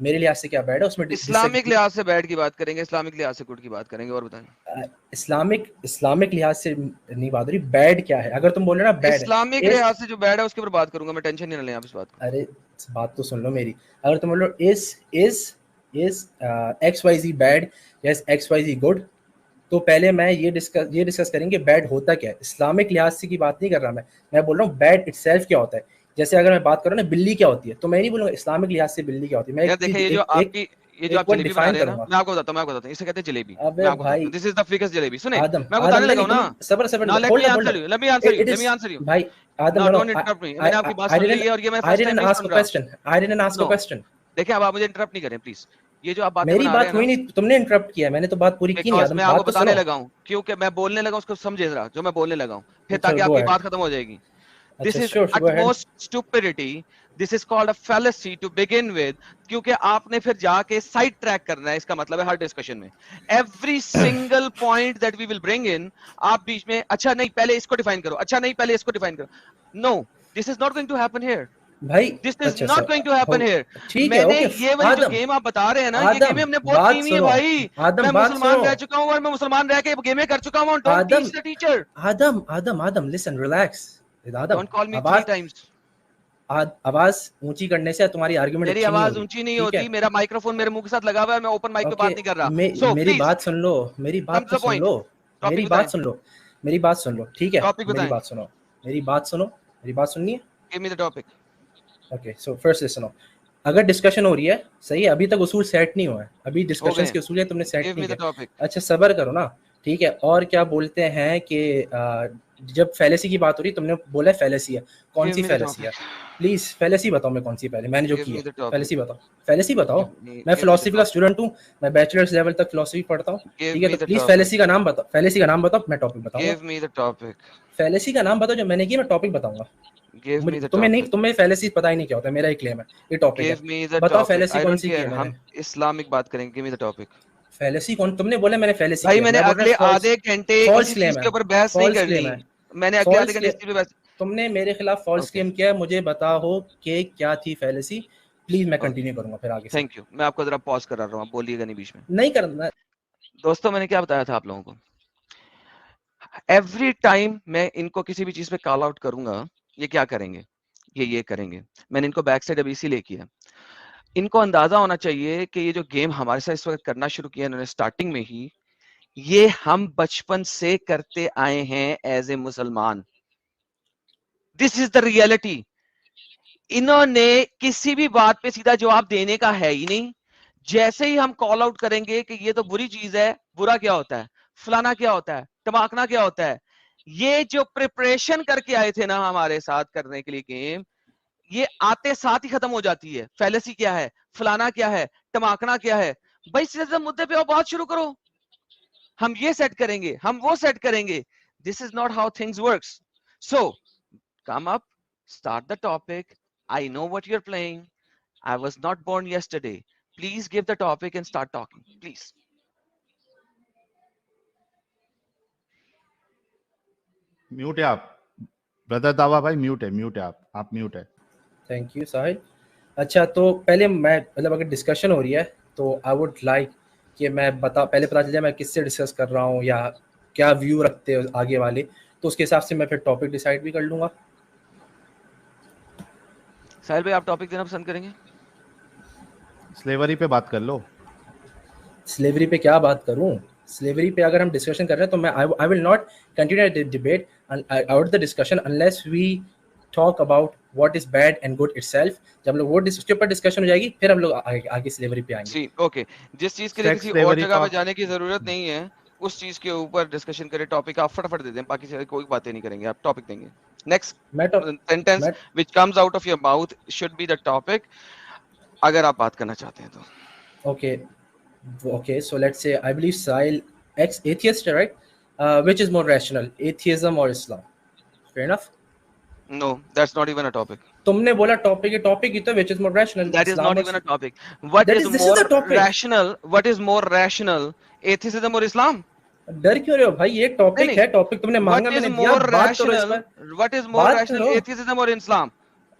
میرے لحاظ سے کیا بیڈ ہے, اس میں اسلامک لحاظ سے بیڈ کی بات کریں گے, اسلامک لحاظ سے گڈ کی بات کریں گے, اور بتائیں. اسلامک لحاظ سے نہیں بات ہو رہی, بیڈ کیا ہے. اگر تم بول رہے نا بیڈ, اسلامک لحاظ سے جو بیڈ ہے اس کے اوپر بات کروں گا میں, ٹینشن نہیں لیں آپ اس بات کو. ارے بات تو سن لو میری. اگر تم بول رہے از ایکس وائی زی بیڈ, یس ایکس وائی زی گڈ, تو پہلے میں یہ ڈسکس کریں گے بیڈ ہوتا کیا ہے. اسلامک لحاظ سے کی بات نہیں کر رہا میں بول رہا ہوں بیڈ اٹ سیلف کیا ہوتا ہے. جیسے اگر میں بات کروں نا بلی کیا ہوتی ہے, تو میں نہیں بولوں گا اسلامک لحاظ سے بلی کیا ہوتی ہے. میں دیکھیں یہ جو آپ کی یہ جو آپ جلیبی بنا رہے ہیں نا, میں آپ کو بتاتا ہوں, اسے کہتے ہیں جلیبی. میں آپ کو بتاتا ہوں, دس از دی فیکس جلیبی. سنیں میں آپ کو بتانے لگا ہوں نا, صبر let me answer you. بھائی آدم, No, don't interrupt me. میں نے آپ کی بات سن لی ہے اور یہ میں فرسٹ ٹائم نہیں سن رہا. I didn't ask a question. دیکھیں اب آپ مجھے انٹرپٹ نہیں کریں پلیز. یہ جو آپ باتیں میری بنا رہے بات ہیں ہوئی نا, نہیں, تم نے انٹرپٹ کیا, میں نے تو بات پوری کی نہیں. میں آپ کو بتانے لگا ہوں کیونکہ میں بولنے لگا ہوں, اس کو سمجھے ذرا جو میں بولنے لگا ہوں, پھر تاکہ آپ کی بات ختم ہو جائے گی. This is utmost stupidity. This is called a fallacy to begin with. کیونکہ آپ نے پھر جا کے سائڈ ٹریک کرنا ہے, اس کا مطلب ہے ہر ڈسکشن میں every single point that we will bring in, آپ بیچ میں اچھا نہیں پہلے اس کو ڈیفائن کرو, اچھا نہیں پہلے اس کو ڈیفائن کرو. No, this is not going to happen here. بھائی This is not going to happen here. ٹھیک ہے, میں نے اوکے. یہ والی جو گیم آپ بتا رہے ہیں نا, یہ گیمیں ہم نے بہت کی ہوئی ہیں بھائی. میں مسلمان رہ چکا ہوں اور میں مسلمان رہ کے گیمیں کر چکا ہوں. Don't teach the teacher. Adam listen, relax. Don't call me 3 times. آواز اونچی کرنے سے تمہاری آرگومنٹ میری آواز اونچی نہیں ہوتی, میرا مائکرو فون میرے منہ کے ساتھ لگا ہوا ہے, میں اوپن مائک پہ بات نہیں کر رہا. میری بات سن لو, میری بات سن لو, میری بات سن لو, میری بات سن لو, ٹھیک ہے, میری بات سنو, میری بات سنو, میری بات سننی ہے. Give me the topic. Okay so first سنو, اگر ڈسکشن ہو رہی ہے صحیح ہے, ابھی تک اصول سیٹ نہیں ہوا ہے, ابھی ڈسکشنز کے اصول ہیں, تم نے سیٹ نہیں کیا. اچھا صبر کرو نا, ٹھیک ہے. اور کیا بولتے ہیں کہ جب فیلیسی کی بات ہو رہی, تم نے بولا فیلیسی ہے, کون سی فیلیسی ہے؟ پلیز فیلیسی بتاؤ میں کون سی پہلے میں نے جو کی ہے, فیلیسی بتاؤ, فیلیسی بتاؤ. میں فلسفی کا اسٹوڈنٹ ہوں, میں بیچلرز لیول تک فلسفی پڑھتا ہوں, ٹھیک ہے, تو پلیز فیلیسی کا نام بتاؤ, فیلیسی کا نام بتاؤ, میں ٹاپک بتاؤں گا. Give me the topic. فیلیسی کا نام بتاؤ جو میں نے کی, میں ٹاپک بتاؤں گا. تمہیں نہیں, تمہیں فیلیسی پتہ ہی نہیں کیا ہوتا ہے, میرا ایک کلیم ہے, یہ ٹاپک ہے. بتاؤ فیلیسی کون سی کی ہے. ہم اسلامک بات کریں گے. Give me the topic. فیلیسی کون, تم نے بولا میں نے فیلیسی بھائی میں نے اگلے آدھے گھنٹے اسی چیز کے اوپر بحث نہیں کرنی, میں نے اگلے آدھے گھنٹے اس چیز پہ بحث. تم نے میرے خلاف فالس کلیم کیا ہے, مجھے بتاؤ کہ کیا تھی فیلیسی, پلیز میں کنٹینیو کروں گا پھر آگے. تھینک یو, میں آپ کو ذرا پاز کرا رہا ہوں, آپ بولیے گا نہیں بیچ میں. نہیں کرنا دوستوں, میں نے کیا بتایا تھا آپ لوگوں کو, ایوری ٹائم میں ان کو کسی بھی چیز پہ کال آؤٹ کروں گا, یہ کیا کریں گے, یہ کریں گے. میں نے ان کو بیک سائڈ ابھی اسی لیے کیا, ان کو اندازہ ہونا چاہیے کہ یہ جو گیم ہمارے ساتھ اس وقت کرنا شروع کیا انہوں نے اسٹارٹنگ میں ہی, یہ ہم بچپن سے کرتے آئے ہیں ایز اے مسلمان. دس از دا ریئلٹی. انہوں نے کسی بھی بات پہ سیدھا جواب دینے کا ہے ہی نہیں. جیسے ہی ہم کال آؤٹ کریں گے کہ یہ تو بری چیز ہے, برا کیا ہوتا ہے, فلانا کیا ہوتا ہے, ٹماکنا کیا ہوتا ہے, یہ جو پریپریشن کر کے آئے تھے نا ہمارے ساتھ کرنے کے لیے گیم, یہ آتے ساتھ ہی ختم ہو جاتی ہے. فیلیسی کیا ہے, فلانا کیا ہے, ٹماکنا کیا ہے. بھائی سیدھے مدے پہ بات شروع کرو, ہم یہ سیٹ کریں گے, ہم وہ سیٹ کریں گے. This is not how things works. So come up, start the topic. I know what you're playing. I was not born yesterday. Please give the topic and start talking, please. Mute ہے آپ برادر داوا بھائی, mute ہے آپ mute ہے. Thank you ساحل. اچھا تو پہلے میں مطلب اگر ڈسکشن ہو رہی ہے تو آئی ووڈ لائک کہ میں پہلے پتا چل جائے میں کس سے ڈسکس کر رہا ہوں یا کیا ویو رکھتے ہیں آگے والے, تو اس کے حساب سے میں پھر ٹاپک ڈیسائیڈ بھی کر لوں گا. ساحل بھائی آپ ٹاپک دینا پسند کریں گے؟ سلیوری پہ بات کر لو. سلیوری پہ کیا بات کروں, سلیوری پہ اگر ہم ڈسکشن کر رہے ہیں تو میں I will not continue the debate out the discussion unless we talk about what is bad and good itself. جب لوگ وہ اس کے اوپر ڈسکشن ہو جائے گی پھر ہم لوگ آگے سلیوری پہ آئیں گے. جی اوکے, جس چیز کے لیے کسی اور جگہ پہ جانے کی ضرورت نہیں ہے اس چیز کے اوپر ڈسکشن کریں. ٹاپک آپ فٹافٹ دے دیں, باقی سے کوئی باتیں نہیں کریں گے, آپ ٹاپک دیں گے. Next sentence which comes out of your mouth should be the topic, اگر آپ بات کرنا چاہتے ہیں تو. Okay, so let's say I believe Sahil ex-atheist, right? Which is more rational, atheism or Islam? Fair enough? No, that's not even a topic. تم نے بولا topic ہی تو which is more rational. That is not even a topic. What is more rational? What is more rational, atheism or Islam? ڈر کیوں رہے ہو بھائی, یہ topic ہے, ٹاپک تم نے مانگا میں نے دیا, بات کرو اس پر. What is more rational, atheism or Islam?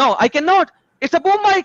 no, I cannot. It's a boom mic.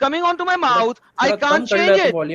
coming onto my mouth. I can't change it.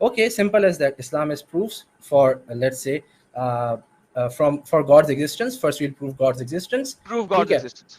Okay, simple as that. Islam is proofs for, let's say, for God's existence. First, we'll prove God's existence. Prove God's existence.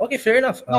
Okay, fair enough. No,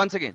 once again.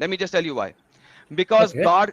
Let me just tell you why. Because Okay. God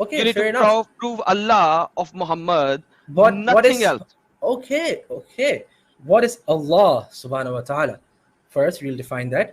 Okay, You need fair to enough. prove Allah of Muhammad, What nothing is, else. Okay. What is Allah subhanahu wa ta'ala? First, we'll define that.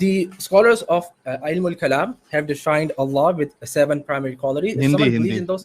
The scholars of Ilm al-Kalam have defined Allah with 7 primary qualities. If someone believes in those,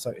sorry.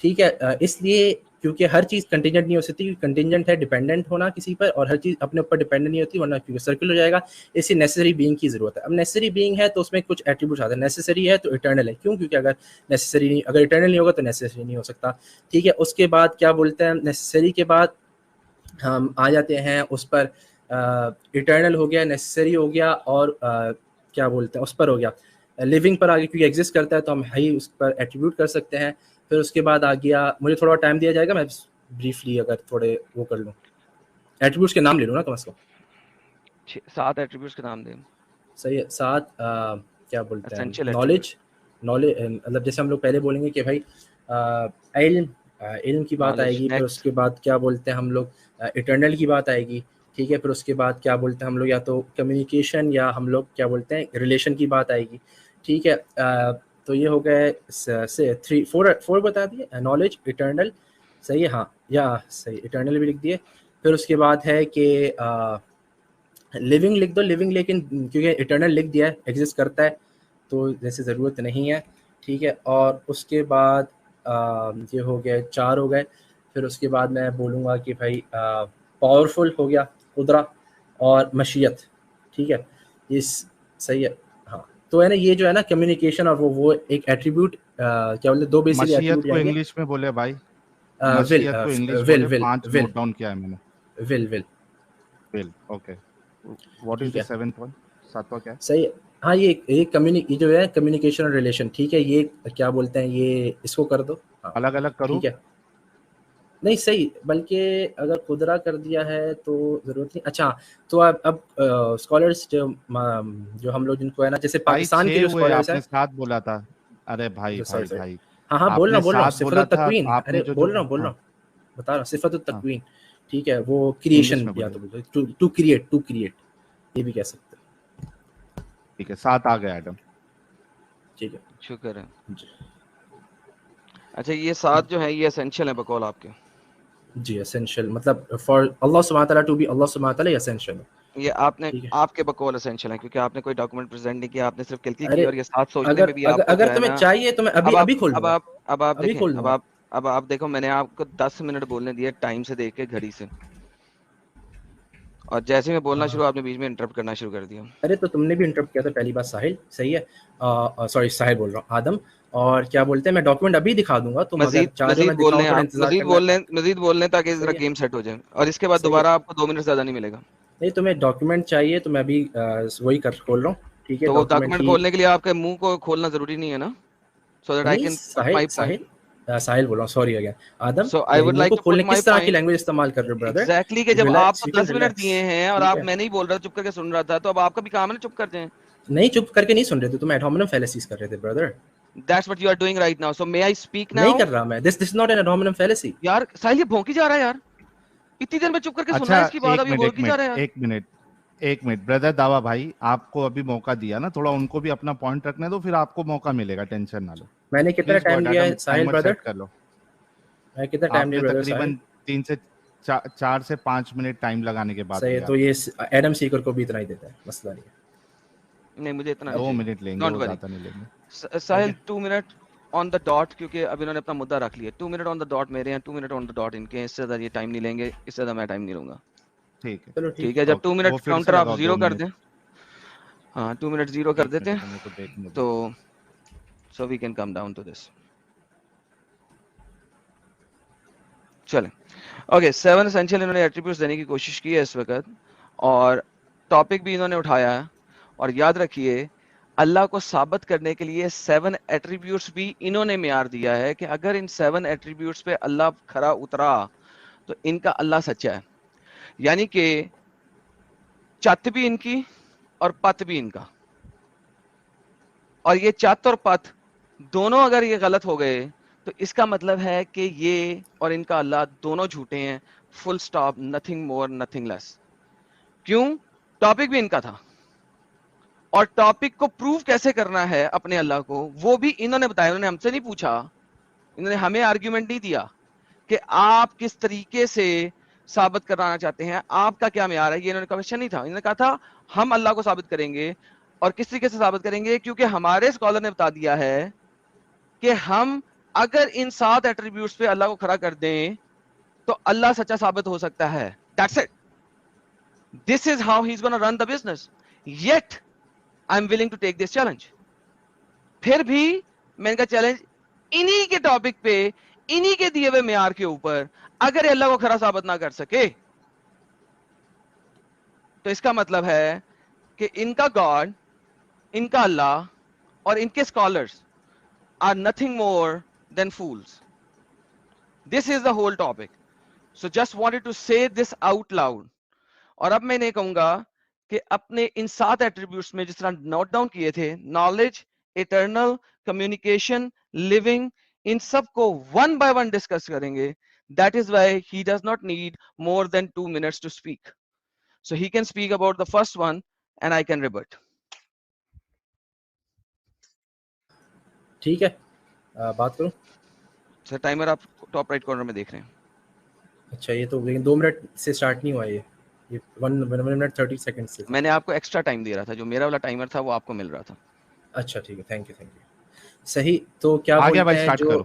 ٹھیک ہے. اس لیے کیونکہ ہر چیز contingent نہیں ہو سکتی, contingent ہے dependent ہونا کسی پر, اور ہر چیز اپنے اوپر ڈیپینڈنٹ نہیں ہوتی ورنہ کیونکہ سرکل ہو جائے گا. اس لیے نیسسری بینگ کی ضرورت ہے. اب نیسسری بینگ ہے تو اس میں کچھ ایٹریبیوٹس آتے ہیں. نیسسری ہے تو اٹرنل ہے. کیوں؟ کیونکہ اگر نیسسری نہیں, اگر اٹرنل نہیں ہوگا تو نیسسری نہیں ہو سکتا. ٹھیک ہے. اس کے بعد کیا بولتے ہیں, نیسسری کے بعد ہم آ جاتے ہیں اس پر, اٹرنل ہو گیا, نیسسری ہو گیا, اور کیا بولتے ہیں اس پر ہو گیا لیونگ پر آگے, کیونکہ ایگزسٹ کرتا ہے تو ہم ہی اس پر ایٹریبیوٹ کر سکتے ہیں. پھر اس کے بعد آ گیا, مجھے تھوڑا ٹائم دیا جائے گا, میں بریفلی اگر تھوڑے وہ کر لوں, ایٹریبیوٹس کے نام لے لوں نا کم از کم. 7 ایٹریبیوٹس کے نام دیں. صحیح ہے. 7 کیا بولتے ہیں, Essential نالج, مطلب جیسے ہم لوگ پہلے بولیں گے کہ بھائی علم کی بات آئے Knowledge. گی. پھر اس Next. کے بعد کیا بولتے ہیں ہم لوگ, اٹرنل کی بات آئے گی. ٹھیک ہے. پھر اس کے بعد کیا بولتے ہیں ہم لوگ, یا تو کمیونیکیشن, یا ہم لوگ کیا بولتے ہیں ریلیشن کی بات آئے گی. ٹھیک ہے. تو یہ ہو گئے 4 بتا دیے, نالج, اٹرنل, صحیح ہے. ہاں یا صحیح, اٹرنل بھی لکھ دیے. پھر اس کے بعد ہے کہ لیونگ لکھ دو, لیونگ, لیکن کیونکہ اٹرنل لکھ دیا ہے, ایگزسٹ کرتا ہے تو جیسے ضرورت نہیں ہے. ٹھیک ہے. اور اس کے بعد یہ ہو گئے 4 ہو گئے. پھر اس کے بعد میں بولوں گا کہ بھائی پاورفل ہو گیا, قدرت اور مشیت. ٹھیک ہے. یہ صحیح ہے. ہاں تو ہے نا, یہ جو ہے نا کمیونیکیشن اور وہ ایک ایٹریبیوٹ, کیا بولتے ہیں, 2 بیسکلی مشیت ایٹریبیوٹ کو جائیں گے. انگلش میں بولے بھائی, ول مشیت کو انگلش ول بولے. ول 5 ول نوٹ ڈاؤن کیا ہے میں نے. ول ول ول, اوکے. واٹ از ٹھیک دی ہے. 7th ون, 7واں کیا ہے؟ صحیح. ہاں یہ جو ہے کمیونیکیشن اور ریلیشن. ٹھیک ہے. یہ کیا بولتے ہیں, یہ اس کو کر دو. ہاں الگ الگ کروں؟ ٹھیک ہے. نہیں صحیح, بلکہ اگر خدرا کر دیا ہے تو ضرورت نہیں. اچھا تو اب اسکالرس جو ہم لوگ جن کو ہے نا, جیسے بھائی پاکستان کے 6 جو ہوئے, اسکالرس آپ ہیں. نے 7 بولا تھا. ارے بھائی بھائی سوری. بھائی, ہاں آپ بول رہا نے ہوں 7 صفت بولا تھا. التکوین. آپ ارے نے جو بول رہا ہوں ہاں بتا رہا ہوں, صفت ہاں التکوین. ٹھیک ہے. وہ انگلش کریشن, میں یا بولیے. تو بولتے ٹو کریٹ, یہ بھی کہہ سکتے ہیں. ٹھیک ہے, 7 آ گیا ایڈم. ٹھیک ہے. شکر ہے. جی اچھا یہ 7 جو ہیں یہ اسینشیل ہیں بقول آپ کے. جی اسینشیل, مطلب فار اللہ سبحانہ تعالیٰ ٹو بی اللہ سبحانہ تعالیٰ اسینشیل. یہ آپ نے ٹھیک ہے. آپ کے بقول اسینشیل ہیں کیونکہ آپ نے کوئی ڈاکومنٹ پریزنٹ نہیں کیا, آپ نے صرف کلکی کی, ارے اور یہ 7 سوچنے میں بھی آپ کو اگر جو ہے تمہیں نا. چاہیے تو میں ابھی کھول دوں گا, اب آپ ابھی دیکھیں, کھول دوں گا. اب آپ دیکھو, میں نے آپ کو 10 منٹ بولنے دیے ٹائم سے دیکھ کے, گھڑی سے, اور جیسے میں بولنا شروع, آپ نے بیچ میں انٹرپٹ کرنا شروع کر دیا. ارے تو تم نے بھی انٹرپٹ کیا تھا پہلی بات ساحل. صحیح ہے. سوری ساحل بول رہا ہوں, آدم. اور کیا بولتے ہیں, میں ڈاکومنٹ ابھی دکھا دوں گا, تم اگر چاہ رہے ہو میں دکھاؤں تھوڑا انتظار کرنا. مزید بول لیں تاکہ ذرا صحیح ہے. گیم سیٹ ہو جائے, اور اس کے بعد صحیح ہے. دوبارہ آپ کو 2 منٹ زیادہ نہیں ملے گا. نہیں تمہیں ڈاکومنٹ چاہیے تو میں ابھی وہی کھول رہا ہوں. ٹھیک ہے. تو وہ ڈاکومنٹ ڈاکومنٹ ہی کھولنے کے لیے آپ کے منہ کو کھولنا ضروری نہیں ہے نا, so that I نہیں. can put my point. ساحل بول رہا ہوں, sorry again. Adam, So I would منہ like کو to put کھولنے my کس طرح کی point. لینگویج استعمال کر رہے ہو برادر. Exactly کہ جب آپ ریلیکس, تو یو کین 10 منٹ ریلیکس. دیے ہیں اور ٹھیک آپ, ہے. میں نہیں بول رہا, چپ کر کے سن رہا تھا, تو اب آپ کا بھی کام ہے نا چپ کر جائیں. نہیں چپ کر کے نہیں سن رہے تھے, تم ایڈ ہومینم فیلیسیز کر رہے تھے برادر. That's what you are doing right now. So may I speak now? نہیں کر رہا میں. This is not an ad hominem fallacy. یار ساحل یہ بھونکی جا رہا ہے یار, اتنی دیر میں چپ کر کے سن رہا اچھا ہے اس کی بات, اب یہ بھونکی جا رہا ہے یار. ایک منٹ بردر داوا بھائی, آپ کو ابھی موقع دیا نا, تھوڑا ان کو بھی اپنا پوائنٹ رکھنے دو, پھر آپ کو موقع ملے گا, ٹینشن نہ لو. میں نے کتنا پلیز گو ٹائم اہیڈ, لیا ہے ایڈم ساحل ٹائمر برادر, سیٹ کر لو. میں کتنا ٹائم آپ لیا نے برادر تقریباً ساحل. 4 سے 5 منٹ ٹائم لگانے کے بعد صحیح ہے. لیا. تو یہ ایڈم سیکر کو بھی اتنا ہی دیتا ہے, مسئلہ نہیں ہے. نہیں مجھے اتنا نہیں 2 چاہیے, منٹ لیں گے, ڈونٹ وہ وری. زیادہ نہیں لیں گے. ساحل 2 منٹ آن دا ڈاٹ, کیونکہ اب انہوں نے اپنا مدعا رکھ لیا. 2 منٹ آن دا ڈاٹ میرے ہیں, 2 منٹ آن دا ڈاٹ ان کے, اس سے زیادہ یہ ٹائم نہیں لیں گے, اس سے زیادہ میں ٹائم نہیں لوں گا. ٹھیک ہے, چلو ٹھیک ہے. جب 2 وہ منٹ پھر سے کاؤنٹر آپ لگاؤ 0 2 کر منٹ. دیں, ہاں 2 منٹ 0 کر 1 دیتے منٹ ہیں میرے کو دیکھنے دو. تو so we can come down to this. چلیں اوکے, 7 essential انہوں نے ایٹریبیوٹس دینے کی کوشش کی ہے اس وقت, اور ٹاپک بھی انہوں نے اٹھایا ہے. اور یاد رکھیے اللہ کو ثابت کرنے کے لیے 7 ایٹریبیوٹس بھی انہوں نے معیار دیا ہے کہ اگر ان 7 ایٹریبیوٹس پہ اللہ کھرا اترا تو ان کا اللہ سچا ہے. یعنی کہ چت بھی ان کی اور پت بھی ان کا, اور یہ چت اور پت دونوں اگر یہ غلط ہو گئے تو اس کا مطلب ہے کہ یہ اور ان کا اللہ دونوں جھوٹے ہیں, فل سٹاپ, نتھنگ مور نتھنگ لیس. کیوں؟ ٹاپک بھی ان کا تھا, اور ٹاپک کو پروف کیسے کرنا ہے اپنے اللہ کو وہ بھی انہوں نے بتایا. انہوں نے ہم سے نہیں پوچھا, انہوں نے ہمیں آرگیومنٹ نہیں دیا کہ آپ کس طریقے سے ثابت کرانا چاہتے ہیں, آپ کا کیا معیار ہے, یہ انہوں نے کویشچن نہیں تھا. انہوں نے کہا تھا ہم اللہ کو ثابت کریں گے, اور کس طریقے سے ثابت کریں گے, کیونکہ ہمارے اسکالر نے بتا دیا ہے کہ ہم اگر ان 7 ایٹریبیوٹس پہ اللہ کو کھڑا کر دیں تو اللہ سچا ثابت ہو سکتا ہے. That's it. This is how he's going to run the business. Yet I'm willing to take this challenge. پھر بھی میں نے کہا چیلنج انہی کے ٹاپک پہ انہی کے دیے ہوئے معیار کے اوپر اگر اللہ کو کھڑا ثابت نہ کر سکے تو اس کا مطلب ہے کہ ان کا گاڈ, ان کا اللہ اور ان کے scholars are nothing more than fools. This is the whole topic. So just wanted to say this out loud. اور اب میں نہیں کہوں گا کہ اپنے ان 7 ایٹریبیوٹس میں جس طرح نوٹ ڈاؤن کیے تھے, نالج, ایٹرنل, کمیونیکیشن, لیونگ, ان سب کو ون بائی ون ڈسکس کریں گے. That is why he does not need more than 2 minutes to speak. So he can speak about the first one and I can rebut. ٹھیک ہے, بات کروں. سر timer آپ top right corner میں دیکھ رہے ہیں. اچھا, یہ تو لیکن 2 منٹ سے سٹارٹ نہیں ہوا, یہ 1 منٹ 30 سیکنڈ سے. میں نے آپ کو ایکسٹرا ٹائم دے رہا تھا, جو میرا والا ٹائمر تھا وہ آپ کو مل رہا تھا. اچھا ٹھیک ہے, تھینک یو. صحیح, تو کیا بولتے ہیں جو,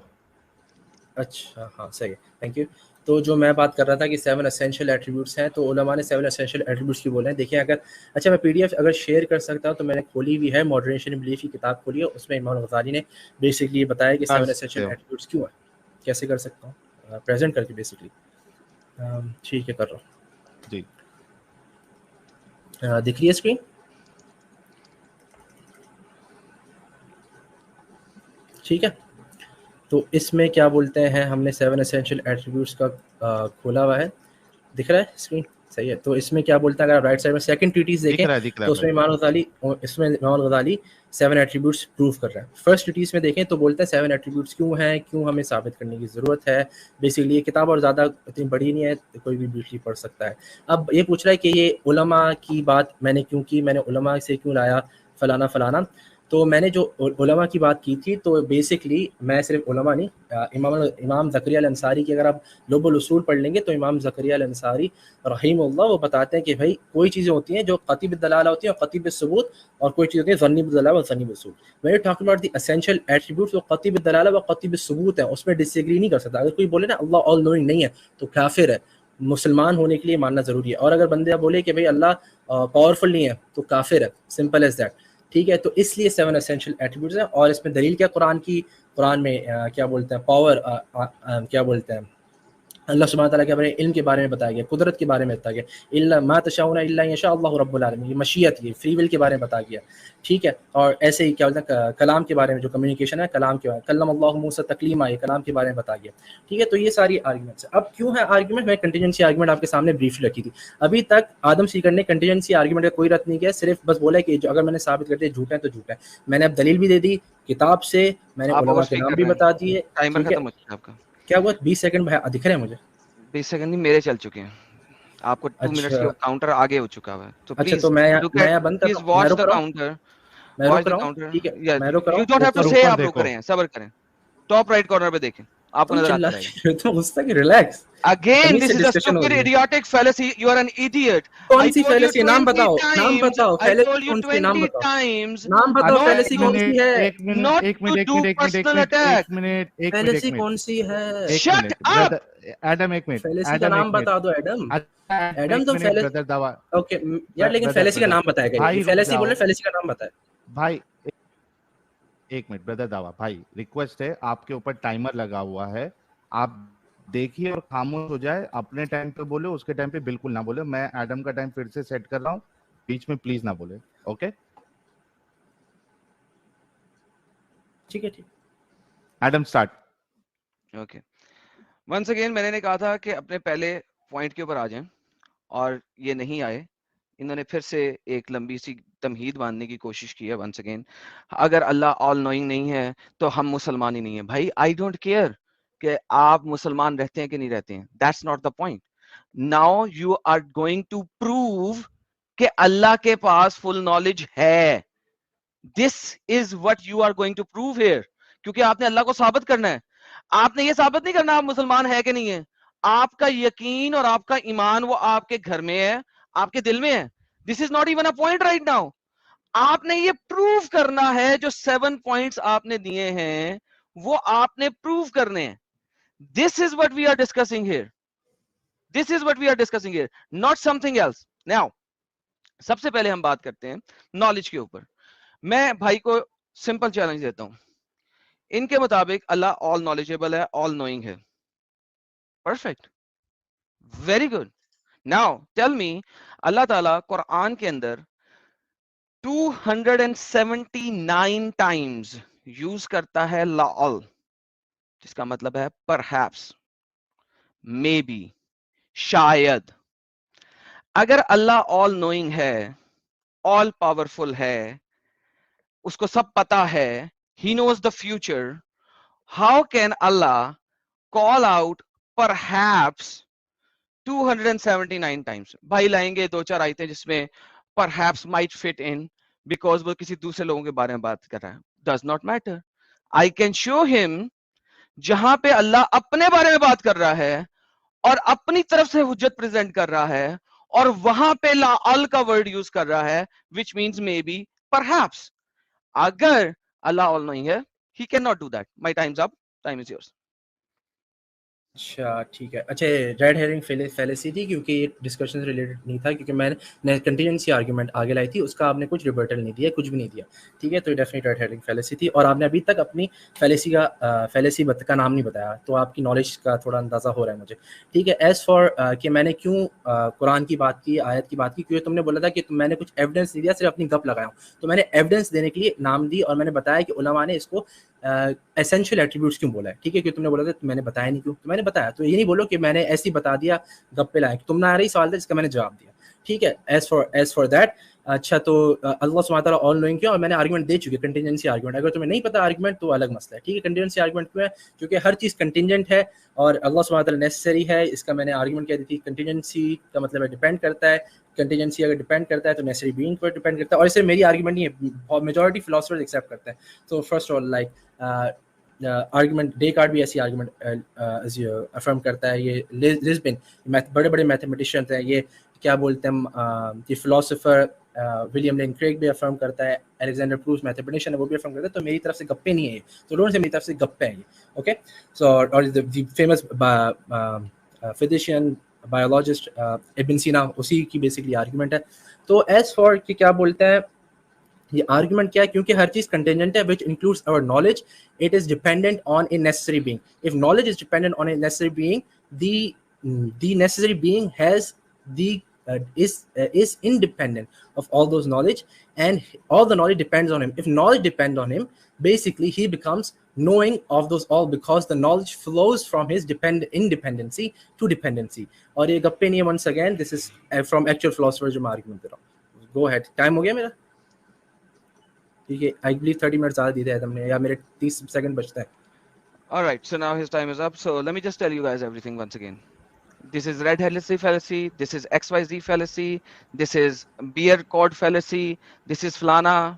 اچھا ہاں صحیح ہے, تھینک یو. تو جو میں بات کر رہا تھا کہ 7 اسینشیل ایٹریبیوٹس ہیں, تو علماء نے 7 اسینشیل ایٹریبیوٹس کی بولے ہیں. دیکھیں اگر, اچھا میں پی ڈی ایف اگر شیئر کر سکتا ہوں تو میں نے کھولی ہوئی ہے, ماڈریشن بلیف کی کتاب کھولی ہے, اس میں امام غزالی نے بیسکلی یہ بتایا کہ 7 اسینشیل ایٹریبیوٹس کیوں ہیں. کیسے کر سکتا ہوں, پریزنٹ کر کے بیسکلی. ٹھیک ہے, کر رہا ہوں جی. دکھ رہی ہے اسکرین؟ ٹھیک ہے, تو اس میں کیا بولتے ہیں, ہم نے 7 اسینشیل ایٹریبیوٹس کا کھولا ہوا ہے, دکھ رہا ہے اسکرین؟ صحیح ہے. تو اس میں کیا بولتا ہے, اگر آپ رائٹ سائڈ میں سیکنڈ ٹریٹیز دیکھیں تو اس میں امام غزالی 7 ایٹریبیوٹس پروو کر رہا ہے. فرسٹ ٹریٹیز میں دیکھیں تو بولتے ہیں 7 ایٹریبیوٹس کیوں ہیں, کیوں ہمیں ثابت کرنے کی ضرورت ہے. بیسکلی یہ کتاب اور زیادہ اتنی بڑی نہیں ہے, کوئی بھی بریفلی پڑھ سکتا ہے. اب یہ پوچھ رہا ہے کہ یہ علماء کی بات میں نے کیوں کی, میں نے علماء سے کیوں لایا فلانا. تو میں نے جو علماء کی بات کی تھی, تو بیسکلی میں صرف علماء نہیں, امام زکریا الانصاری کی اگر آپ لب الاصول پڑھ لیں گے تو امام زکریا الانصاری رحمہ اللہ وہ بتاتے ہیں کہ بھائی کوئی چیزیں ہوتی ہیں جو قطعی بالدلالہ ہوتی ہیں اور قطعی بالثبوت, اور کوئی چیزیں ہوتی ہیں ظنی بالدلالہ اور ظنی بالثبوت. میں talking about the essential attributes, وہ قطعی بالدلالہ و قطعی بالثبوت ہیں, اس میں ڈس ایگری نہیں کر سکتا. اگر کوئی بولے نا اللہ آل نوئنگ نہیں ہے تو کافر ہے. مسلمان ہونے کے لیے ماننا ضروری ہے. اور اگر بندہ بولے کہ بھائی اللہ پاورفل نہیں ہے تو کافر ہے, سمپل ایز دیٹ. ٹھیک ہے, تو اس لیے 7 اسینشیل ایٹریبیوٹس ہیں. اور اس میں دلیل کیا قرآن میں کیا بولتے ہیں, پاور کیا بولتے ہیں, اللہ سبحانہ تعالیٰ کے بارے علم کے بارے میں بتایا گیا, قدرت کے بارے میں بتایا گیا, الا ما تشاؤون الا ان یشاء اللہ رب العالمین, یہ مشیت, یہ فری ول کے بارے میں بتایا گیا. ٹھیک ہے, اور ایسے ہی کیا بولتے ہیں کلام کے بارے میں, جو کمیونیکیشن ہے کلام کے بارے میں, کلم اللہ موسیٰ تکلیما, یہ کلام کے بارے میں بتایا گیا. ٹھیک ہے, تو یہ ساری آرگومنٹس ہیں. اب کیوں ہے آرگومنٹ, میں کنٹینجنسی آرگومنٹ آپ کے سامنے بریفلی رکھی تھی. ابھی تک آدم سیکر نے کنٹینجنسی آرگومنٹ کا کوئی رد نہیں کیا, صرف بس بولا کہ اگر میں نے ثابت کر دیا جھوٹ ہے تو جھوٹ ہے. میں نے اب دلیل بھی دے دی کتاب سے, میں نے علماء کے نام بھی بتا دیے. ٹائمر ختم ہو چکا آپ کا. کیا ہوا, 20 سیکنڈ دکھ رہے ہیں مجھے؟ 20 سیکنڈ نہیں, میرے چل چکے ہیں. آپ کو 2 منٹس کے کاؤنٹر آگے ہو چکا ہے. تو پلیز تو میں بند کر رہا ہوں, watch the counter, watch the counter. You don't have to say, آپ روک رہے ہیں, صبر کریں. ٹاپ رائٹ کارنر پہ دیکھیں, آپ کو نظر آتا ہے. تو غصہ کی relax. Again, this is a stupid, idiotic fallacy. You are an idiot. کون سی fallacy, نام بتاؤ, نام بتاؤ. I told you 20 times. نام بتاؤ fallacy کون سی ہے. Not to do personal attack. fallacy کون سی ہے. Shut up. ایڈم ایک منٹ, fallacy کا نام بتا دو. ایڈم تو fallacy, اوکے یار, لیکن fallacy کا نام بتائے گا. fallacy بولے, fallacy کا نام بتائے بھائی. ایک منٹ بردر داوا بھائی, ریکویسٹ ہے, آپ کے اوپر ٹائمر لگا ہوا ہے, آپ دیکھیے اور خاموش ہو جائے. اپنے ٹائم پہ بولے, اس کے ٹائم پہ بالکل نہ بولے. میں ایڈم کا ٹائم پھر سے سیٹ کر رہا ہوں, بیچ میں پلیز نہ بولے. اوکے ٹھیک ہے, ٹھیک. Adam start. Okay, once again میں نے کہا تھا کہ اپنے پہلے پوائنٹ کے اوپر آ جائیں, اور یہ نہیں آئے. انہوں نے پھر سے ایک لمبی سی تمہید باندھنے کی کوشش کی ہے. ونس اگین, اگر اللہ آل نوئنگ نہیں ہے تو ہم مسلمان ہی نہیں ہیں. بھائی آئی ڈونٹ کیئر کہ آپ مسلمان رہتے ہیں کہ نہیں رہتے ہیں. That's not the point. Now you are going to prove کہ اللہ کے پاس فل نالج ہے. This is what you are going to prove here. کیونکہ آپ نے اللہ کو ثابت کرنا ہے. آپ نے یہ ثابت نہیں کرنا آپ مسلمان ہے کہ نہیں ہے. آپ کا یقین اور آپ کا ایمان وہ آپ کے گھر میں ہے, آپ کے دل میں ہے. This is not even a point right now. آپ نے یہ پروف کرنا ہے. جو 7 points آپ نے دیے ہیں وہ آپ نے پروو کرنے ہیں. This is what we are discussing here. This is what we are discussing here, not something else. Now, سب سے پہلے ہم بات کرتے ہیں نالج کے اوپر. میں بھائی کو سمپل چیلنج دیتا ہوں. ان کے مطابق اللہ all knowledgeable ہے, all knowing ہے. Perfect. Very good. Now, tell me, اللہ تعالیٰ قرآن کے اندر 279 times یوز کرتا ہے لعل, جس کا مطلب ہے perhaps, maybe, شاید. اگر اللہ all knowing ہے, all powerful ہے, اس کو سب پتا ہے, he knows the future, how can Allah call out perhaps 279 times? بھائی لائیں گے دو چار آیتیں جس میں perhaps might fit in because وہ کسی دوسرے لوگوں کے بارے میں بات کر رہا ہے. Does not matter. I can show him جہاں پہ اللہ اپنے بارے میں بات کر رہا ہے اور اپنی طرف سے حجت پریزنٹ کر رہا ہے, اور وہاں پہ لعل کا ورڈ یوز کر رہا ہے, which means maybe, perhaps. اگر اللہ all knowing ہے, he cannot do that. My time's up. Time is yours. اچھا ٹھیک ہے. اچھا ریڈ ہیرنگ فیلیسی تھی کیونکہ یہ ڈسکشن سے ریلیٹڈ نہیں تھا, کیونکہ میں نے کنٹینجنسی آرگیومنٹ آگے لائی تھی, اس کا آپ نے کچھ ریبرٹل نہیں دیا, کچھ بھی نہیں دیا, ٹھیک ہے. تو یہ ڈیفینیٹ ریڈ ہیرنگ فیلیسی تھی, اور آپ نے ابھی تک اپنی فیلیسی کا نام نہیں بتایا, تو آپ کی نالج کا تھوڑا اندازہ ہو رہا ہے مجھے, ٹھیک ہے. ایز فار کہ میں نے کیوں قرآن کی بات کی, آیت کی بات کی, کیونکہ تم نے بولا تھا کہ میں نے کچھ ایویڈنس نہیں دیا, صرف اپنی گپ لگایا ہوں. تو میں نے ایویڈنس دینے کے لیے نام دی, اور میں نے بتایا کہ علماء نے اس کو ایسینشیل ایٹریبیوٹس کیوں بولا ہے, ٹھیک ہے. کہ تم نے بولا تھا میں نے بتایا نہیں, کیوں تو میں نے بتایا. تو یہ نہیں بولو کہ میں نے ایسے ہی بتا دیا گپ پہ لائے, تم نہ آ رہی سوال تھا جس کا میں نے جواب دیا, ٹھیک ہے. ایز فار دیٹ, اچھا تو اللہ سبحانہ تعالیٰ آل نوئنگ کیا, اور میں نے آرگومنٹ دے چکی کنٹینجنسی آرگومنٹ. اگر تمہیں نہیں پتا آرگومنٹ تو الگ مسئلہ ہے, ٹھیک ہے. کنٹینجنسی آرگومنٹ کیوں ہے, کیونکہ ہر چیز کنٹینجنٹ ہے اور اللہ سبحانہ تعالیٰ نیسسری ہے. اس کا میں نے آرگومنٹ کہہ دی تھی. کنٹینجنسی کا مطلب ہے ڈیپینڈ کرتا ہے, کنٹینجنسی اگر ڈیپینڈ کرتا ہے تو نیسسری بینگ پر ڈیپینڈ کرتا ہے. اور اس سے میری آرگومنٹ نہیں ہے, میجورٹی فلاسفرز ایکسیپٹ کرتے ہیں. تو first all like argument Descartes بھی ایسی آرگومنٹ افرم کرتا ہے. یہ لزبن بڑے بڑے میتھمیٹیشین ہیں, یہ کیا بولتے ہیں یہ فلاسفر ولیم لین کریگ بھی افرم کرتا ہے, الیگزینڈر پروس میتھمیٹیشین ہے وہ بھی افرم کرتا ہے. تو میری طرف سے گپے نہیں ہے یہ, تو لوگوں سے میری طرف سے گپے ہیں یہ, اوکے. سو اور فیمس فزیشین بایولوجسٹ ابن سینا, اسی کی بیسکلی آرگومنٹ ہے. تو ایز فار کہ کیا بولتے ہیں یہ آرگومنٹ کیا ہے, کیونکہ ہر چیز کنٹینجنٹ ہے which includes our knowledge, it is dependent on a necessary being. If knowledge is dependent on a necessary being, the necessary being has the is independent of all those knowledge, and all the knowledge depends on him. If knowledge depends on him, basically he becomes knowing of those all, because the knowledge flows from his independency to dependency. اور یہ گپے نہیں ہے, once again this is from actual philosophers جو میں argument دے رہا ہوں. Go ahead, time ہو گیا میرا, ٹھیک ہے. I believe 30 منٹ زیادہ دیتے ہیں تم نے, یا میرے 30 سیکنڈ بچتا ہے. All right, so now his time is up. So let me just tell you guys everything once again. This is red heresy fallacy, this is XYZ fallacy, this is beer cord fallacy, this is flana.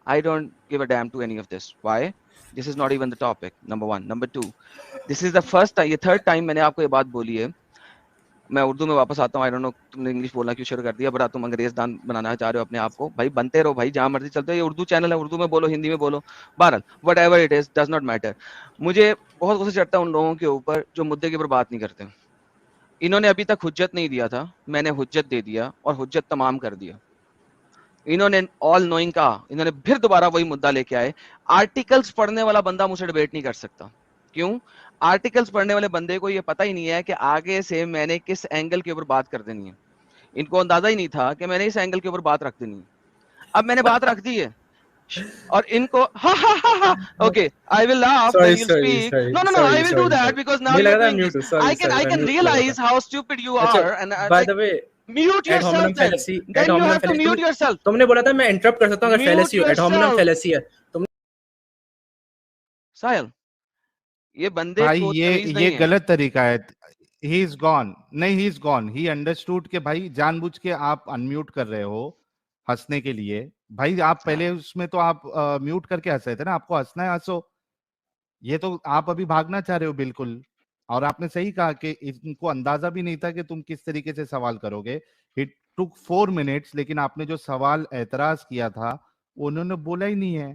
I don't give a damn to any of this. Why? This is not even the topic, number one. Number two, this is the first time, یہ third time میں نے آپ کو یہ بات بولی ہے. میں اردو میں واپس آتا ہوں. آئی ڈونٹ نو تم نے انگلش بولنا کیوں شروع کر دیا, بڑا تم انگریز دان بنانا چاہ رہے ہو اپنے آپ کو. بھائی بنتے رہو بھائی, جہاں مرضی چلتے ہو. یہ اردو چینل ہے, اردو میں بولو, ہندی میں بولو, بہرحال what ever it is does not matter. مجھے بہت غصہ چڑھتا ہے ان لوگوں کے اوپر جو مدعے کے اوپر بات نہیں کرتے. انہوں نے ابھی تک حجت نہیں دیا تھا, میں نے حجت دے دیا اور حجت تمام کر دیا. انہوں نے آل نوئنگ کہا, انہوں نے پھر دوبارہ وہی مدعا لے کے آئے. آرٹیکلز پڑھنے والا بندہ مجھ سے ڈیبیٹ نہیں کر سکتا. کیوں؟ آرٹیکلز پڑھنے والے بندے کو یہ پتہ ہی نہیں ہے کہ آگے سے میں نے کس اینگل کے اوپر بات کر دینی ہے. ان کو اندازہ ہی نہیں تھا کہ میں نے اس اینگل کے اوپر بات رکھ دینی ہے. اب میں نے بات رکھ دی ہے اور ان کو okay, I will laugh when you speak. No, I will do that because now you're doing this. I can realize how stupid you are, and by the way, mute yourself then you have to mute yourself. تم نے بولا تھا میں interrupt کر سکتا ہوں اگر فیلیسی ہو, add ہومنم فیلیسی ہے. ساحل, یہ بندے کو یہ غلط طریقہ ہے. He is gone. نہیں, he is gone. He understood کہ بھائی جان بوجھ کے آپ انمیوٹ کر رہے ہو ہنسنے کے لیے. بھائی آپ پہلے اس میں تو آپ میوٹ کر کے ہنس رہے تھے نا, آپ کو ہنسنا ہے ہنسو. یہ تو آپ ابھی بھاگنا چاہ رہے ہو بالکل. اور آپ نے صحیح کہا کہ ان کو اندازہ بھی نہیں تھا کہ تم کس طریقے سے سوال کرو گے. It took 4 minutes, لیکن آپ نے جو سوال اعتراض کیا تھا انہوں نے بولا ہی نہیں ہے.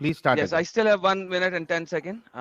please start Yes, again. I still have 1 minute and 10 seconds.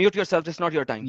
Mute yourself. It's not your time.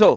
So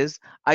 is I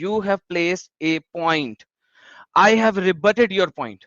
You have placed a point. I have rebutted your point.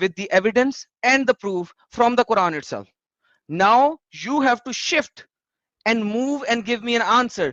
With the evidence and the proof from the Quran itself. Now you have to shift and move and give me an answer.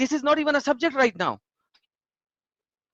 This is not even a subject right now.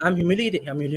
I'm humiliating.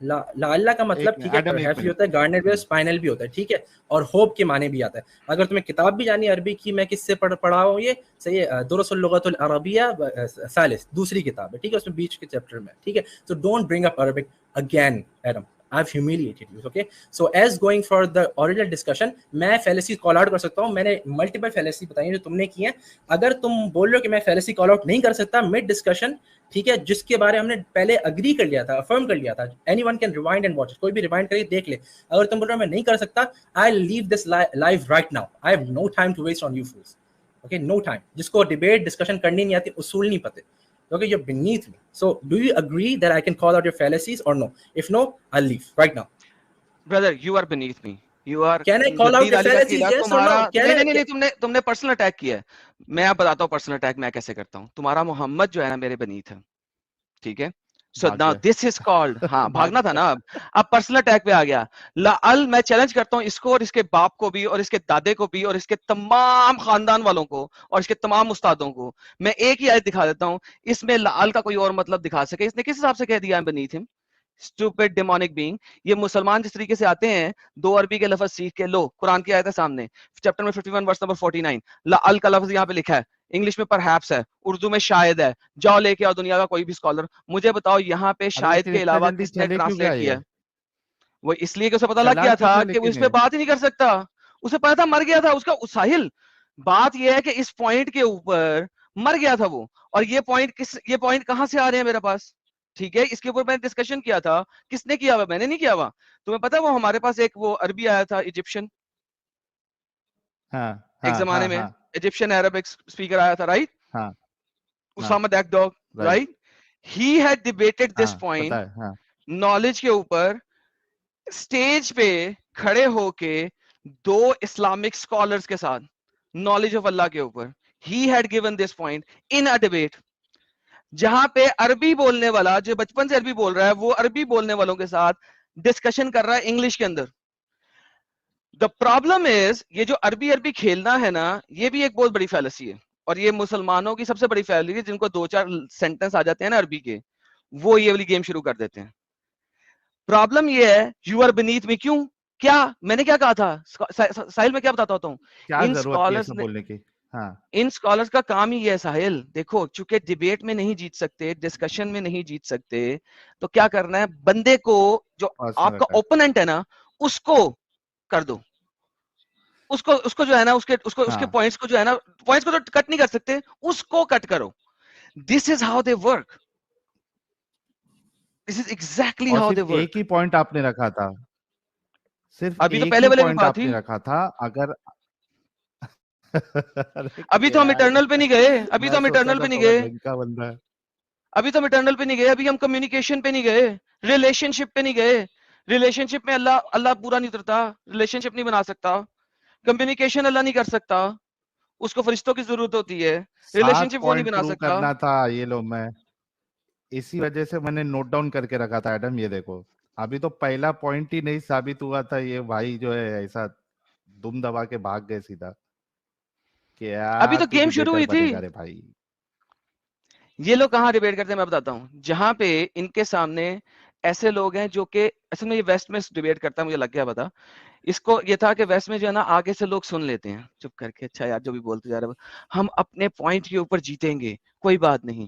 لعل کا مطلب ٹھیک ہے perhaps بھی ہوتا ہے, گارنٹ بھی spinal بھی ہوتا ہے, ٹھیک ہے, اور ہوپ کے معنی بھی آتا ہے. اگر تمہیں کتاب بھی جانی عربی کی, میں کس سے پڑھا ہوں یہ صحیح ہے, درس اللغۃ العربیہ ثالث, دوسری کتاب ہے, ٹھیک ہے, اس میں بیچ کے چیپٹر میں, ٹھیک ہے. So don't bring up Arabic again, Adam. I've humiliated you, okay? So as going for the oral discussion, میں fallacy call out کر سکتا ہوں. میں نے multiple fallacy بتائی ہیں جو تم نے کی ہیں. اگر تم بول رہے ہو کہ میں fallacy call out نہیں کر سکتا mid discussion, ٹھیک ہے, جس کے بارے ہم نے پہلے اگری کر لیا تھا, افرم کر لیا تھا, any one can rewind and watch, کوئی بھی ریوائنڈ کر کے دیکھ لے. اگر تم بول رہے ہو میں نہیں کر سکتا, I live this life right now, I have no time to waste on you fools, okay, no time. جس کو ڈیبیٹ ڈسکشن کرنی نہیں آتی, اصول نہیں پتے, okay, you're beneath me. So do you agree that I can call out your fallacies or no? If no, I'll leave right now. Brother, you are beneath me. You are. Can I call out your fallacies? Yes or no? نہیں, تم نے personal attack کیا ہے. میں آپ بتاتا ہوں personal attack میں کیسے کرتا ہوں. تمہارا محمد جو ہے نا میرے بنیت ہے, ٹھیک ہے. So now this is called, ہاں بھاگنا تھا نا, اب پرسنل اٹیک پہ آ گیا. میں چیلنج کرتا ہوں اس کو اور اس کے باپ کو بھی اور اس کے دادے کو بھی اور اس کے تمام خاندان والوں کو اور اس کے تمام استادوں کو. میں ایک ہی آیت دکھا دیتا ہوں, اس میں لعل کا کوئی اور مطلب دکھا سکے. اس نے کس حساب سے کہہ دیا beneath him, stupid demonic being. یہ مسلمان جس طریقے سے آتے ہیں, دو عربی کے لفظ سیکھ کے, لو قرآن کی آیت ہے سامنے, چیپٹر میں 51 ورس نمبر 49, لعل کا لفظ یہاں پہ لکھا ہے, انگلش میں پرہیپس ہے, اردو میں شاید ہے. جاؤ لے کے آؤ دنیا کا کوئی بھی اسکالر, مجھے بتاؤ یہاں پہ شاید کے علاوہ کس نے ٹرانسلیٹ کیا. وہ اس لیے کہ اسے پتہ لگ گیا تھا کہ وہ اس پہ بات ہی نہیں کر سکتا, اسے پتا تھا مر گیا تھا اس کا. ساحل بات یہ ہے کہ اس پوائنٹ کے اوپر مر گیا تھا وہ, اور یہ پوائنٹ کہاں سے آ رہے ہیں میرے پاس, ٹھیک ہے. اس کے اوپر میں نے ڈسکشن کیا تھا, کس نے کیا ہوا, میں نے نہیں کیا ہوا. تمہیں پتا وہ ہمارے پاس ایک وہ عربی آیا تھا ایجپشن, ایک زمانے میں ایجپشن عربک اسپیکر آیا تھا, رائٹ, اسامہ دیک dog, right. He had debated this point knowledge کے اوپر, اسٹیج پہ کھڑے ہو کے دو اسلامک اسکالرس کے ساتھ, نالج آف اللہ کے اوپر. He had given this point in a debate, جہاں پہ عربی بولنے والا جو بچپن سے عربی بول رہا ہے, وہ عربی بولنے والوں کے ساتھ ڈسکشن کر رہا ہے انگلش کے اندر. دا پرابلم از, یہ جو عربی کھیلنا ہے نا, یہ بھی ایک بہت بڑی فیلسی ہے, اور یہ مسلمانوں کی سب سے بڑی فیلسی ہے. جن کو 2-4 سینٹنس آ جاتے ہیں نا عربی کے, وہ یہ والی گیم شروع کر دیتے ہیں. پرابلم یہ ہے, یو آر بینیتھ می. کیوں, کیا میں نے کیا کہا تھا ساحل, میں کیا بتاتا ہوتا ہوں, ان اسکالرس کا کام ہی یہ ہے ساحل. دیکھو چونکہ ڈیبیٹ میں نہیں جیت سکتے, ڈسکشن میں نہیں جیت سکتے, تو کیا کرنا ہے, بندے کو جو آپ کا اوپوننٹ ہے نا, اس کو کر دو, اس کو جو ہے نا, اس کے پوائنٹس کو جو ہے نا, پوائنٹس کو تو کٹ نہیں کر سکتے, اس کو کٹ کرو. This is how they work, this is exactly how they work. ایک ہی پوائنٹ آپ نے رکھا تھا, صرف ابھی تو پہلے والے میں بات تھی رکھا تھا. اگر ابھی تو ہم اٹرنل پہ نہیں گئے, ابھی تو ہم اٹرنل پہ نہیں گئے, ابھی تو ہم اٹرنل پہ نہیں گئے, ابھی ہم کمیونیکیشن پہ نہیں گئے, ریلیشن شپ پہ نہیں گئے. ریلیشن شپ میں اللہ پورا نہیں اترتا, ریلیشن شپ نہیں بنا سکتا, کمیونیکیشن اللہ نہیں کر سکتا, اس کو فرشتوں کی ضرورت ہوتی ہے, ریلیشن شپ وہ نہیں بنا سکتا. کرنا تھا یہ لو, میں اسی وجہ سے میں نے نوٹ ڈاؤن کر کے رکھا تھا. ایڈم یہ دیکھو, ابھی تو پہلا پوائنٹ ہی نہیں ثابت ہوا تھا, یہ بھائی جو ہے ایسا دم دبا کے بھاگ گئے سیدھا. ابھی تو گیم شروع ہوئی تھی. یہ لوگ کہاں ڈیبیٹ کرتے ہیں میں بتاتا ہوں, جہاں پہ ان کے سامنے ایسے لوگ ہیں جو کہ اصل میں یہ ویسٹ میں ڈیبیٹ کرتا ہے, مجھے لگ گیا پتا. اس کو یہ تھا کہ ویسٹ میں جو ہے نا آگے سے لوگ سن لیتے ہیں چپ کر کے, اچھا یار جو بھی بولتے جا رہے ہم اپنے پوائنٹ کے اوپر جیتیں گے, کوئی بات نہیں.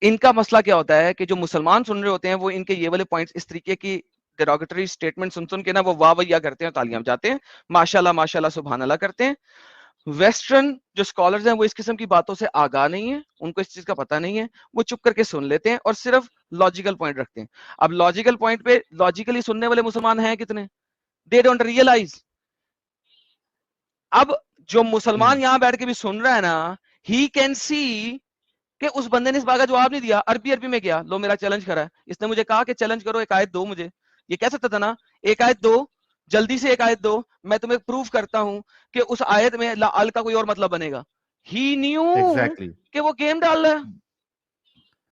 ان کا مسئلہ کیا ہوتا ہے کہ جو مسلمان سن رہے ہوتے ہیں, وہ ان کے یہ والے پوائنٹس اس طریقے کی ڈیروگیٹری اسٹیٹمنٹ سن کے نا, وہ واہ ویا کرتے ہیں, تالیاں بجاتے ہیں, ماشاءاللہ ماشاءاللہ سبحان اللہ کرتے ہیں. ویسٹرن جو اسکالرز ہیں وہ اس قسم کی باتوں سے آگاہ نہیں ہیں, ان کو اس چیز کا پتہ نہیں ہے, وہ چپ کر کے سن لیتے ہیں اور صرف لاجیکل پوائنٹ رکھتے ہیں. اب لاجیکل پوائنٹ پہ لاجیکلی سننے والے مسلمان ہیں کتنے, دے ڈونٹ ریئلائز. اب جو مسلمان یہاں بیٹھ کے بھی سن رہا ہے نا, ہی کین سی کہ اس بندے نے اس بات کا جواب نہیں دیا, عربی میں کیا, لو میرا چیلنج کرا ہے, اس نے مجھے کہا کہ چیلنج کرو, ایک آیت دو مجھے. یہ کہہ سکتا تھا نا, ایک آیت دو, جلدی سے ایک آیت دو, میں تمہیں پروف کرتا ہوں کہ اس آیت میں لعل کا کوئی اور مطلب بنے گا. ہی نیو کہ وہ گیم ڈال رہا ہے,